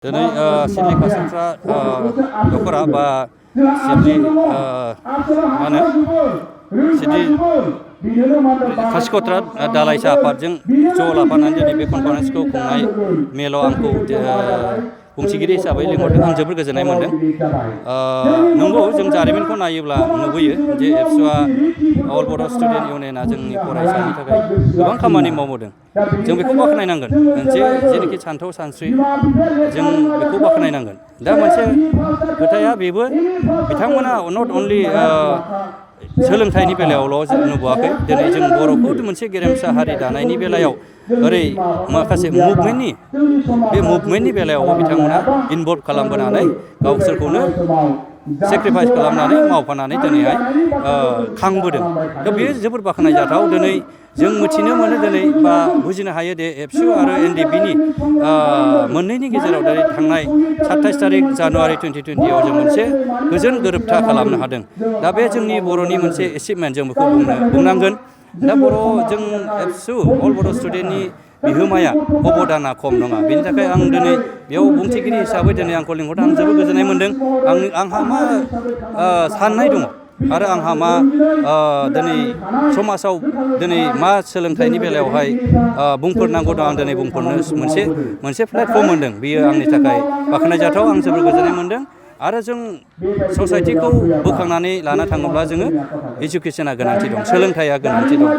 दिनै सिडली कासाफ्रा दखरा बा सिडली मा होनो सिडली कासिकत्रा दालाइसा आफादजों ज' लाफानानै दिनै बे कनफारेन्सखौ खुंनाय मेलाव आंखौ बुंथिगिरि हिसाबै लिंहरदों। आं जोबोर गोजोननाय मोनदों। नंगौ, जों जारिमिनखौ नायोब्ला नुबोयो जे एबसुआ अल बड' स्टुडेन्ट इउनियना जोंनि फरायसानि थाखाय गोबां खामानि मावबोदों। जों बेखौ बाख्नायनांगोन। जेनोखि सानथौ सानस्रि जों बेखौ बाख्नायनांगोन। दा मोनसे खोथाया बेबो बिथांमोना नट अनलि सोलोंथाइनि बेलायावल' नुबोआखै। दिनै जों बर'खौ मोनसे गेरेमसा हारि दानायनि बेलायाव ओरै माखासे मुभमेन्टनि बेलायावबो बिथांमोना इनभल्भ खालामबोनानै गावसोरखौनो सेक्रिफाइस खालामनानै मावफानानै दिनैहाय खांबोदों। दा बेयो जोबोर बाख्नायजाथाव। दिनै जों मिथिनो मोनो दिनै बा बुजिनो हायो दि एबसु आरो एनडिपिनि मोननैनि गेजेराव दिनै थांनाय 27 तारिख जानुवारि 2020 आव जों मोनसे गोजोन गोरोबथा खालामनो हादों। दा बे जोंनि बर'नि मोनसे एचिभमेन्ट, जों बेखौ बुंनांगोन। दा जों एबसु अल बड' स्टुडेन्टनि बिहोमाया अबदाना खम नङा। बेनि थाखाय आं दिनै बेयाव बुंथिगिरि हिसाबै दिनै आंखौ लिंहरदों। आं जोबोर गोजोननाय मोनदों। आंहा मा साननाय दङ आरो आंहा मा दिनै समाजाव दिनै मा सोलोंथाइनि बेलायावहाय बुंफोरनांगौ दं, आं दिनै बुंफोरनो मोनसे प्लेटफर्म मोनदों। बियो आंनि थाखाय बाख्नायजाथाव। आं जोबोर गोजोननाय मोनदों। आरो जों ससाइटिखौ बोखांनानै लाना थाङोब्ला जोङो इडुकेसना गोनांथि दं, सोलोंथाइया गोनांथि दं।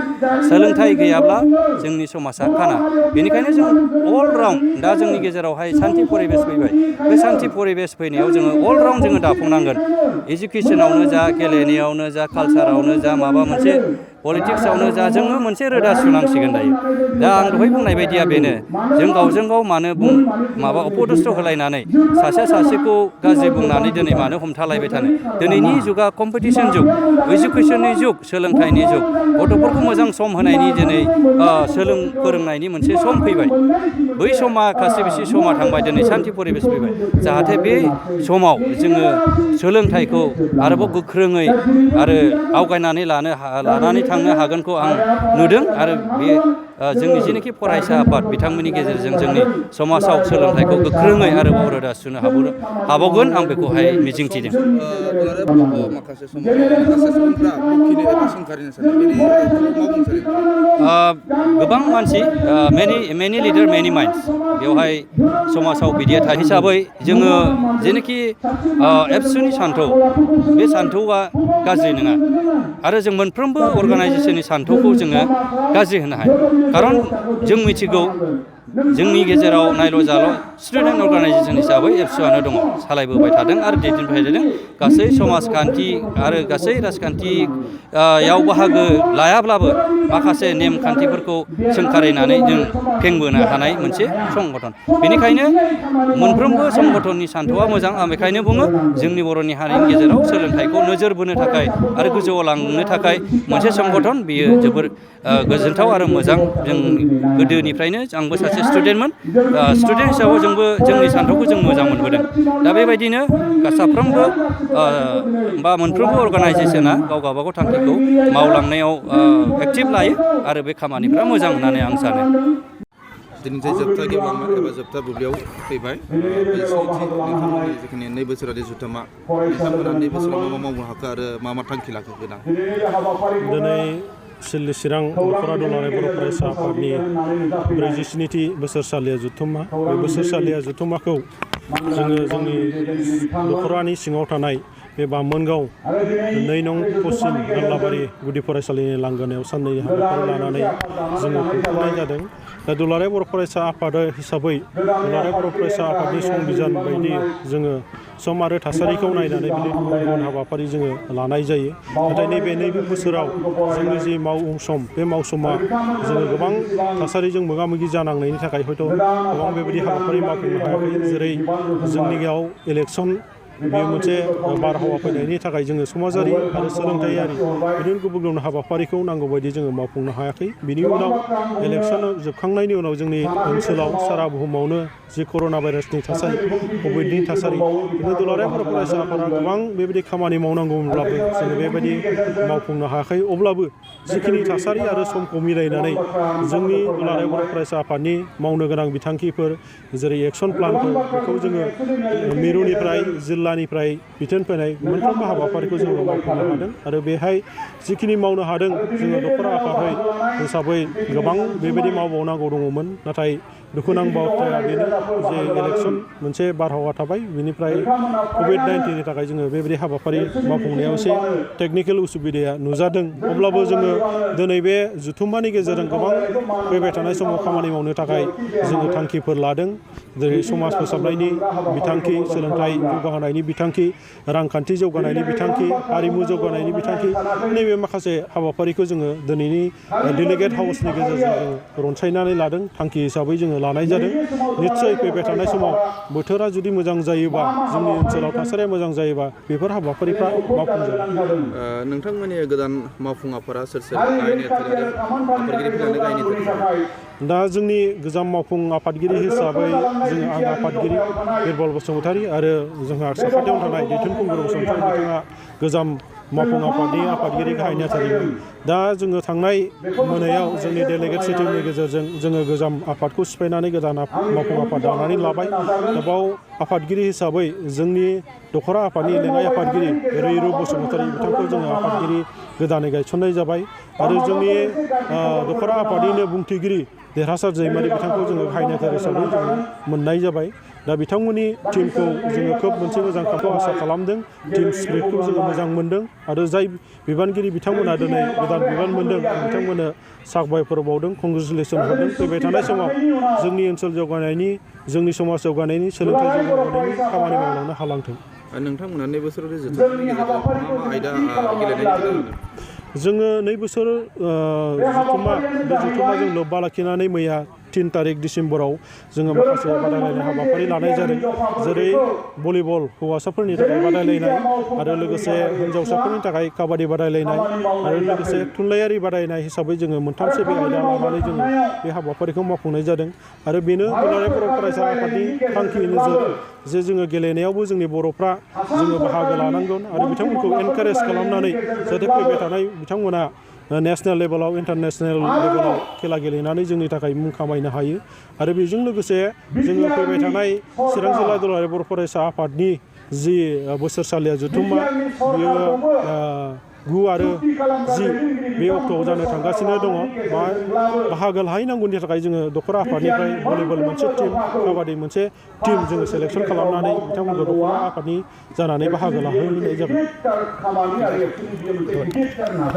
सोलोंथाइ गैयाब्ला जोंनि समाजा खाना। बेनिखायनो जों अल राउन्ड दा जोंनि गेजेरावहाय सान्थि परिबेस फैबाय। बे सान्थि परिबेस फैनायाव जोङो अल राउन्ड जोङो दाफुंनांगोन। इडुकेसनावनो जा, गेलेनायावनो जा, कालसारावनो जा, माबा मोनसे पलिटिक्सआवनो जा, जोङो मोनसे रोदा सुनांसिगोन दायो। दा आं दहाय बुंनाय बायदिया बेनो, जों गावजों गाव मानो अपदस्थ होलायनानै सासेखौ गाज्रि बुंनानै दिनै मानो हमथालायबाय थानो। दिनैनि जुगा कम्पिटिसन जुग, इडुकेसननि जुग, सोलोंथाइनि जुग। गथ'फोरखौ मोजां सम होनायनि दिनै फोरोंनायनि मोनसे सम फैबाय। बै समा खास्रि समा थांबाय। दिनै सान्थि परिबेस फैबाय। जाहाथे बे समाव जोङो सोलोंथाइखौ आरोबाव गोख्रोङै आरो आवगायनानै लानानै थांनो हागोनखौ आं नुदों। आरो बे जोंनि जेनोखि फरायसा आफाद, बिथांमोननि गेजेरजों जोंनि समाजाव सोलोंथाइखौ गोख्रोङै आरोबाव रोदा सुनो हाबावगोन, आं बेखौहाय मिजिंथिदों। माखासे सुबुंफ्रा बखिनो एबा सोंखारिनो सानो, बेखौ मा बुंनो सानो? गोबां मानसि, मेनि लिडार मेनि माइन्डस। बेवहाय समाजाव बिदिया हिसाबै जोङो जेनोखि एबसुनि सान्थौ, बे सान्थौआ गाज्रि नङा। आरो जों मोनफ्रोमबो अर्गानाइजेसननि सान्थौखौ जोङो गाज्रि होनो हाया। खारन जों मिथिगौ जोंनि गेजेराव नायल' जाल' स्टुडेन्ट अर्गानाइजेसन हिसाबै एबसुआनो दङ, सालायबोबाय थादों आरो दैदेनबाय थादों। गासै समाजखान्थि आरो गासै राजखान्थियाव बाहागो लायाब्लाबो माखासे नेमखान्थिफोरखौ सोंखारिनानै जों फेंबोनो हानाय मोनसे संगठन। बेनिखायनो मोनफ्रोमबो संगठननि सान्थौआ मोजां। आं बेखायनो बुङो, जोंनि बर'नि हारिनि गेजेराव सोलोंथाइखौ नोजोर बोनो थाखाय आरो गोजौआव लांनो थाखाय मोनसे संगठन, बियो जोबोर गोजोनथाव आरो मोजां। जों गोदोनिफ्रायनो, आंबो सासे स्टुडेन्टमोन। स्टुडेन्ट हिसाबै जोंबो जोंनि सान्थौखौ जों मोजां मोनबोदों। दा बेबायदिनो साफ्रोमबो बा मोनफ्रोमबो अर्गानाइजेसना गाव गावबागाव थांखिखौ मावलांनायाव एक्टिभ लायो आरो बे खामानिफ्रा मोजां होननानै आं सानो। दिनैथाय जोबथा गेवलांबाय एबा जोबथा बुब्लियाव फैबाय। नोंथांमोननि जिखिनि 2 बोसोरारि जुथुमा, नोंथांमोना 2 बोसोराव मा मावनो हाखो आरो मा थांखि लाखो गोनां? दिनै सिडली चिरां दखरा दुलाराय बर' फरायसा आफादनि 47थि बोसोरसालिया जुथुमा। बे बोसोरसालिया जुथुमाखौ जोङो जोंनि दखरानि सिङाव थानाय बे बामोनगाव 2 नं पश्चिम गारलाबारि गुदि फरायसालिनि लांगोनायाव साननै हाबाफारि लानानै जोङो खुंफुंनाय जादों। दा दुलाराय बर' फरायसा आफाद हिसाबै दुलाराय बर' फरायसा आफादनि संबिधान बायदि जोङो सम आरो थासारिखौ नायनानै गुबुन हाबाफारि जोङो लानाय जायो। नाथाय नैबे बोसोराव जोंनि जि मावसम, बे मावसमा जोङो गोबां थासारिजों मोगा मोगि जानांनायनि थाखाय हयथ' गोबां बेबायदि हाबाफारि मावफुंनो हायाखै। जेरै जोंनियाव इलेक्सन बेयो मोनसे बारहावा फैनायनि थाखाय जोङो समाजारि आरो सोलोंथायारि बिदिनो गुबुन गुबुन हाबाफारिखौ नांगौ बायदि जोङो मावफुंनो हायाखै। बिनि उनाव इलेक्सन जोबखांनायनि उनाव जोंनि ओनसोलाव सारा बुहुमावनो जि कर'ना भाइरासनि थासारि कभिडनि थासारि बिदिनो दुलाराय बर' फरायसा आफादा गोबां बेबायदि खामानि मावनांगौमोनब्लाबो जोङो बेबायदि मावफुंनो हायाखै। अब्लाबो जिखिनि थासारि आरो समखौ मिलायनानै जोंनि दुलाराय बर' फरायसा आफादनि मावनो गोनां बिथांखिफोर जेरै एक्सन प्लानफोर बेखौ जोङो मिरुनिफ्राय जिल्लानिफ्राय बिथोन फैनाय मोनफ्रोमबो हाबाफारिखौ जोङो मावफुंनो हादों आरो बेहाय जिखिनि मावनो हादों जोङो दख'रा आफाद हिसाबै गोबां बेबायदि मावबावनांगौ दङमोन। नाथाय दुखुनांथाव बाथ्राया बेनो जे इलेक्सन मोनसे बारहावा थाबाय बेनिफ्राय कभिड-19नि थाखाय जोङो बेबायदि हाबाफारि मावफुंनायाव एसे टेकनिकेल उसुबिदाया नुजादों। अब्लाबो जोङो दिनै बे जथुम्मानि गेजेरजों गोबां फैबाय थानाय समाव खामानि मावनो थाखाय जोङो थांखिफोर लादों। जेरै समाज फोसाबनायनि बिथांखि, सोलोंथाइ जौगाहोनायनि बिथांखि, रांखान्थि जौगानायनि बिथांखि, हारिमु जौगानायनि बिथांखि, नैबे माखासे हाबाफारिखौ जोङो दिनैनि डेलिगेट हाउसनि गेजेरजों जोङो रनसायनानै लादों। थांखि हिसाबै जोङो लानाय जादों। निस्सय फैबाय थानाय समाव बोथोरा जुदि मोजां जायोबा, जोंनि ओनसोलाव थासारिया मोजां जायोबा बेफोर हाबाफारिफ्रा मावफुंजागोन। नोंथांमोननि गोदान मावफुं आफादा सोर सोर गाहाय नेतृत्व आरो आफादगिरिफोरानो गाहाय नेतृत्व? दा जोंनि गोजाम मावफुं आफादगिरि हिसाबै जोङो आं आफादगिरि बिरबल बसुमतारी आरो जोंहा साखाथियावनो थानाय दैथुन खुंगुर बसुमतारी बिथाङा गोजाम मावफुं आफादनि आफादगिरि गाहाय नेहाथारिमोन। दा जोङो थांनाय मोनायाव जोंनि डेलिगेट सिटिंनि गेजेरजों जोङो गोजाम आफादखौ सिफायनानै गोदान मावफुं आफाद दानानै लाबाय। दा बाव आफादगिरि हिसाबै जोंनि दख'रा आफादनि लेङाइ आफादगिरि रैरुब बसुमतारी बिथांखौ जोङो आफादगिरि गोदानै गायसननाय जाबाय आरो जोंनि दख'रा आफादनिनो बुंथिगिरि देरहासार दैमारि बिथांखौ जोङो गाहाय नेहाथारि हिसाबै जोङो मोननाय जाबाय। दा बिथांमोननि टिमखौ जोङो खोब मोनसे मोजां खामानिखौ आसा खालामदों। टिम स्पिरिटखौ जोङो मोजां मोनदों आरो जाय बिबानगिरि बिथांमोना दिनै गोदान बिबान मोनदों बिथांमोननो साबायखर बावदों, कंग्रेसुलेसन हरदों। फैबाय थानाय समाव जोंनि ओनसोल जौगानायनि, जोंनि समाज जौगानायनि, सोलोंथाइ जौगानायनि खामानि मावलांनो हालांथों। नोंथांमोना नै बोसोरारि जथुम्मानि गेजेरजों मा मा आयदा गेलेनायनि जोङो नै बोसोर जथुम्मा बे जथुम्माजों लोब्बा लाखिनानै मैया 3 तारिख डिसेम्बराव जोङो माखासे बादायलायनाय हाबाफारि लानाय जादों। जेरै भलिबल हौवासाफोरनि थाखाय बादायलायनाय आरो लोगोसे हिन्जावसाफोरनि थाखाय काबादि बादायलायनाय आरो लोगोसे थुनलाइयारि बादायनाय हिसाबै जोङो मोनथामसो बे आयदा लानानै जोङो बे हाबाफारिखौ मावफुंनाय जादों। आरो बेनो दुलाराय बर' फरायसा आफादनि थांखि नोजोर जे जोङो गेलेनायावबो जोंनि बर'फ्रा जोङो बाहागो लानांगोन आरो बिथांमोनखौ एनकारेज खालामनानै जाहाथे फैबाय थानाय बिथांमोना नेसनेल लेभेलाव, इन्टारनेसनेल लेभेलाव खेला गेलेनानै जोंनि थाखाय मुं खामायनो हायो। आरो बेजों लोगोसे जोङो फैबाय थानाय चिरां जिल्ला दुलाराय बर' फरायसा आफादनि जि बोसोरसालिया जथुम्मा बियो 9 आरो 10 बे अक्ट'आव जानो थांगासिनो दङ। बाहागो लाहैनांगौनि थाखाय जोङो दख'रा आफादनिफ्राय भलिबल मोनसे टिम, काबादि मोनसे टिम जोङो सेलेक्सन खालामनानै बिथांमोनखौ दख'रा आफादनि जानानै बाहागो लाहोनाय जाबाय।